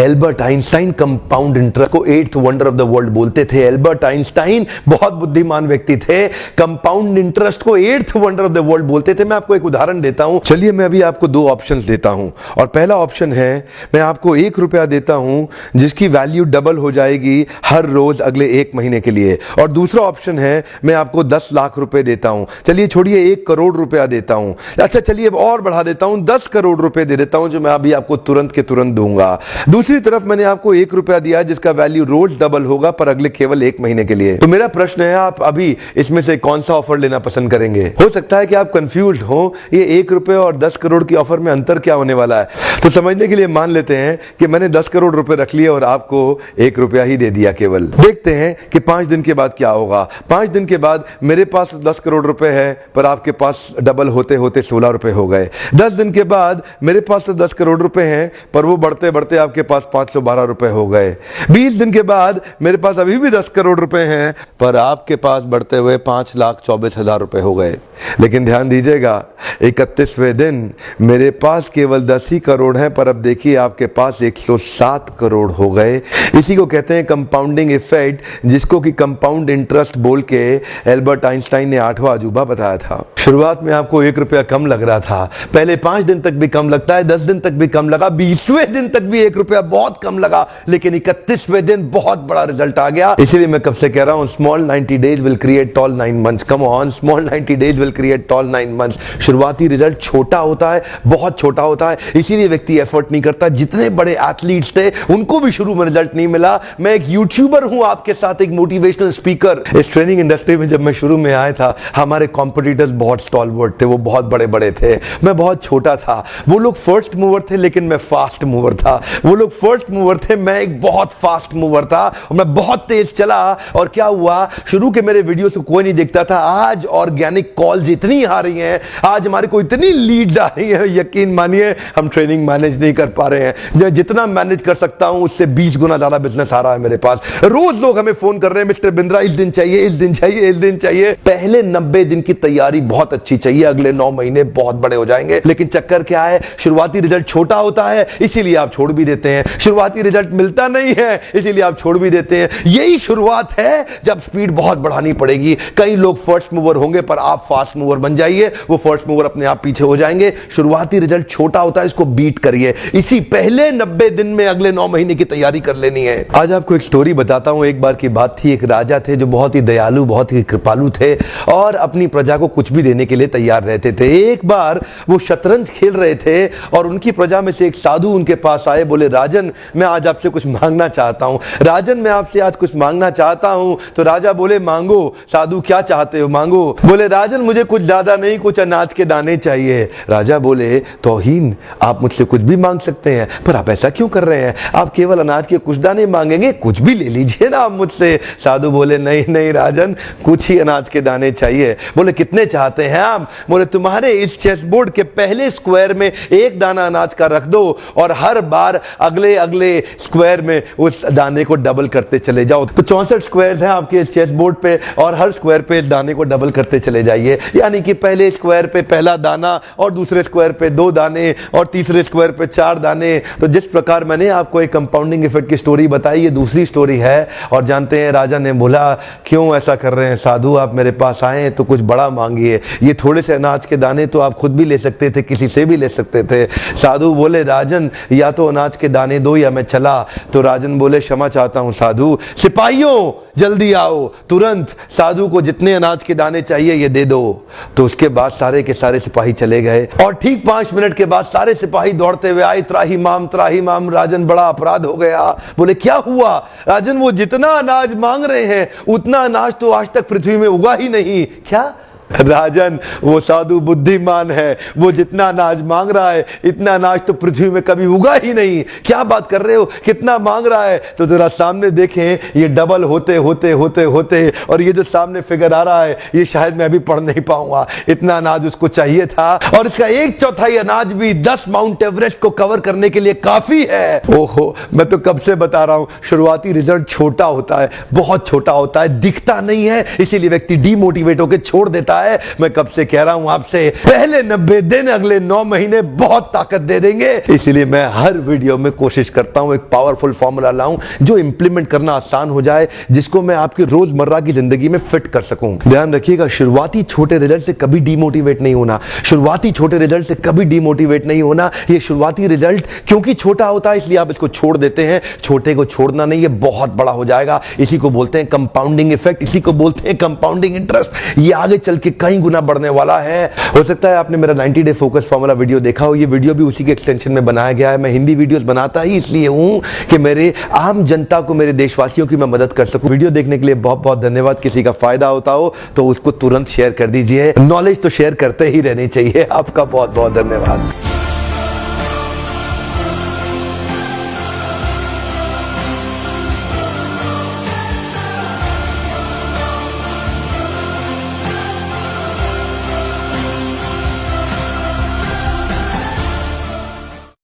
Albert Einstein compound interest को eighth wonder of the world बोलते थे। एल्बर्ट आइंस्टाइन बहुत बुद्धिमान व्यक्ति थे, कंपाउंड इंटरेस्ट को eighth wonder of the world बोलते थे। मैं आपको एक उदाहरण देता हूं। चलिए मैं अभी आपको दो ऑप्शंस देता हूं, और पहला ऑप्शन है मैं आपको 1 रुपया देता हूं जिसकी वैल्यू डबल हो जाएगी हर रोज अगले 1 महीने के लिए, और दूसरा ऑप्शन है मैं आपको 10 लाख रुपए देता हूं। चलिए छोड़िए 1 करोड़ रुपया देता हूं, अच्छा चलिए अब और बढ़ा देता हूं 10 करोड़ रुपए दे देता हूं जो मैं अभी आपको तुरंत के तुरंत दूंगा। दूसरी तरफ मैंने आपको 1 रुपया दिया जिसका वैल्यू रोज डबल होगा पर अगले केवल 1 महीने के लिए। तो मेरा प्रश्न है आप अभी इसमें से कौन सा ऑफर लेना पसंद करेंगे? हो सकता है कि आप कंफ्यूज्ड हो ये 1 रुपए और 10 करोड़ की ऑफर में अंतर क्या होने वाला है। तो समझने के लिए मान लेते हैं कि मैंने 10 करोड़ रुपए रख लिए और आपको 1 रुपया ही दे दिया केवल। देखते हैं कि 5 दिन के बाद क्या होगा। 5 दिन के बाद मेरे पास 10 करोड़ रुपए है पर आपके पास डबल होते होते 16 रुपए हो गए। 10 दिन के बाद मेरे पास तो 10 करोड़ रुपए हैं पर वो बढ़ते बढ़ते आपके पास 512 रुपए हो गए। 20 दिन के बाद मेरे पास अभी भी 10 करोड़ रुपए हैं पर आपके पास बढ़ते हुए 5,24,000 रुपए हो गए। लेकिन ध्यान दीजिएगा 31वें दिन मेरे पास केवल 10 ही करोड़ हैं पर अब देखिए आपके पास 107 करोड़ हो गए। इसी को कहते हैं कंपाउंडिंग इफेक्ट, जिसको कि कंपाउंड इंटरेस्ट बोल के एल्बर्ट आइंस्टाइन ने 8वां अजूबा बताया था। शुरुआत में आपको 1 रुपया कम लग रहा था, पहले 5 दिन तक भी कम लगता है, 10 दिन तक भी कम लगा, 20वें दिन तक भी 1 रुपया बहुत कम लगा, लेकिन 31वें दिन बहुत बड़ा रिजल्ट आ गया। इसीलिए मैं कब से कह रहा हूं small 90 days will create tall 9 months. Come on, small 90 days will create tall 9 months. शुरुआती रिजल्ट छोटा होता है, बहुत छोटा होता है, इसीलिए व्यक्ति एफर्ट नहीं करता। जितने बड़े एथलीट्स थे उनको भी शुरू में रिजल्ट नहीं मिला। मैं एक यूट्यूबर हूं, आपके साथ एक मोटिवेशनल स्पीकर। इस ट्रेनिंग इंडस्ट्री में जब मैं शुरू में आया था हमारे कॉम्पिटिटर्स बहुत स्टॉलवर्ड थे, वो बहुत बड़े बड़े थे, मैं बहुत छोटा था। वो लोग फर्स्ट मूवर थे लेकिन मैं फास्ट मूवर था। वो लोग फर्स्ट मूवर थे, मैं एक बहुत फास्ट मूवर था और मैं बहुत तेज चला। और क्या हुआ, शुरू के मेरे वीडियो को कोई नहीं देखता था। आज ऑर्गेनिक कॉल्स इतनी आ रही हैं, आज हमारे को इतनी लीड आ रही है, यकीन मानिए हम ट्रेनिंग मैनेज नहीं कर पा रहे हैं। जितना मैनेज कर सकता हूं उससे 20 गुना ज्यादा बिजनेस आ रहा है मेरे पास। रोज लोग हमें फोन कर रहे हैं, मिस्टर बिंद्रा इस दिन चाहिए, इस दिन चाहिए, इस दिन चाहिए। पहले 90 दिन की तैयारी बहुत अच्छी चाहिए, अगले 9 महीने बहुत बड़े हो जाएंगे। लेकिन चक्कर क्या है, शुरुआती रिजल्ट छोटा होता है इसीलिए आप छोड़ भी देते हैं। शुरुआती रिजल्ट मिलता नहीं है इसीलिए आप छोड़ भी देते हैं। यही शुरुआत है, जब स्पीड बहुत बढ़ानी पड़ेगी। कई लोग फर्स्ट मूवर होंगे पर आप फास्ट मूवर बन जाइए, वो फर्स्ट मूवर अपने आप पीछे हो जाएंगे। शुरुआती रिजल्ट छोटा होता है, इसको बीट करिए। इसी पहले 90 दिन में अगले 9 महीने की तैयारी कर लेनी है। आज आपको एक स्टोरी बताता हूं। एक बार की बात थी, एक राजा थे जो बहुत ही दयालु, बहुत ही कृपालु थे और अपनी प्रजा को कुछ भी देने के लिए तैयार रहते थे। एक बार वो शतरंज खेल रहे थे और उनकी प्रजा में से एक साधु उनके पास आए, बोले राजन मैं आज आपसे कुछ मांगना चाहता हूं। राजन मैं आपसे आज कुछ मांगना चाहता हूं। तो राजा बोले मांगो। साधु क्या चाहते हो, मांगो। बोले राजन मुझे कुछ ज्यादा नहीं, कुछ अनाज के दाने चाहिए। राजा बोले तौहीन, आप मुझसे कुछ भी मांग सकते हैं पर आप ऐसा क्यों कर रहे हैं, आप केवल अनाज के कुछ दाने मांगेंगे, कुछ भी ले लीजिए ना आप मुझसे। साधु बोले नहीं नहीं राजन, कुछ ही अनाज के दाने चाहिए। बोले कितने चाहते हैं आप? बोले तुम्हारे इस चेस बोर्ड के पहले स्क्वायर में 1 दाना अनाज का रख दो और हर बार अगले अगले स्क्वायर में उस दाने को डबल करते चले जाओ। तो 64 स्क्वायर हैं आपके इस चेस बोर्ड पे और हर स्क्वायर पे दाने को डबल करते चले जाइए। यानी कि पहले स्क्वायर पे पहला दाना और दूसरे स्क्वायर पे 2 दाने और तीसरे स्क्वायर पे 4 दाने। तो जिस प्रकार मैंने आपको एक कंपाउंडिंग इफेक्ट की स्टोरी बताई, ये दूसरी स्टोरी है। और जानते हैं राजा ने बोला क्यों ऐसा कर रहे हैं साधु, आप मेरे पास आए तो कुछ बड़ा मांगिए। ये थोड़े से अनाज के दाने तो आप खुद भी ले सकते थे, किसी से भी ले सकते थे। साधु बोले राजन या तो अनाज के दाने दो या मैं चला। तो राजन बोले क्षमा चाहता हूं साधु, सिपाहियों जल्दी आओ तुरंत, साधु को जितने अनाज के दाने चाहिए ये दे दो। तो उसके बाद सारे के सारे सिपाही चले गए और ठीक 5 मिनट के बाद सारे सिपाही दौड़ते हुए आए, त्राही माम राजन बड़ा अपराध हो गया। बोले क्या हुआ? राजन वो जितना अनाज मांग रहे हैं उतना अनाज तो आज तक पृथ्वी में उगा ही नहीं। क्या? राजन वो साधु बुद्धिमान है, वो जितना अनाज मांग रहा है इतना अनाज तो पृथ्वी में कभी उगा ही नहीं। क्या बात कर रहे हो, कितना मांग रहा है? तो जरा सामने देखें, ये डबल होते होते होते होते और ये जो सामने फिगर आ रहा है ये शायद मैं अभी पढ़ नहीं पाऊंगा। इतना अनाज उसको चाहिए था और इसका 1/4 अनाज भी 10 माउंट एवरेस्ट को कवर करने के लिए काफी है। ओहो, मैं तो कब से बता रहा हूं शुरुआती रिजल्ट छोटा होता है, बहुत छोटा होता है, दिखता नहीं है, इसीलिए व्यक्ति डीमोटिवेट होकर छोड़ देता है। है। मैं कब से कह रहा हूं आपसे, पहले 90 दिन अगले 9 महीने बहुत ताकत दे देंगे। इसलिए मैं हर वीडियो में कोशिश करता हूं एक पावरफुल फॉर्मूला लाऊं जो इंप्लीमेंट करना आसान हो जाए, जिसको मैं आपकी रोजमर्रा की जिंदगी में फिट कर सकूं। ध्यान रखिएगा, शुरुआती छोटे रिजल्ट से कभी डीमोटिवेट नहीं होना। शुरुआती छोटे रिजल्ट से कभी डीमोटिवेट नहीं होना। ये शुरुआती रिजल्ट क्योंकि छोटा होता है इसलिए आप इसको छोड़ देते हैं। छोटे को छोड़ना नहीं, ये बहुत बड़ा हो जाएगा। इसी को बोलते हैं कंपाउंडिंग इफेक्ट, इसी को बोलते हैं कंपाउंडिंग इंटरेस्ट। ये आगे चल के कई गुना बढ़ने वाला है। हो सकता है आपने मेरा 90 डे फोकस फॉर्मूला वीडियो देखा हो। ये वीडियो भी उसी के एक्सटेंशन में बनाया गया है। मैं हिंदी वीडियोस बनाता ही इसलिए हूं कि मेरे आम जनता को, मेरे देशवासियों की मैं मदद कर सकूं। वीडियो देखने के लिए बहुत बहुत धन्यवाद। किसी का फायदा होता हो तो उसको तुरंत शेयर कर दीजिए। नॉलेज तो शेयर करते ही रहनी चाहिए। आपका बहुत बहुत धन्यवाद।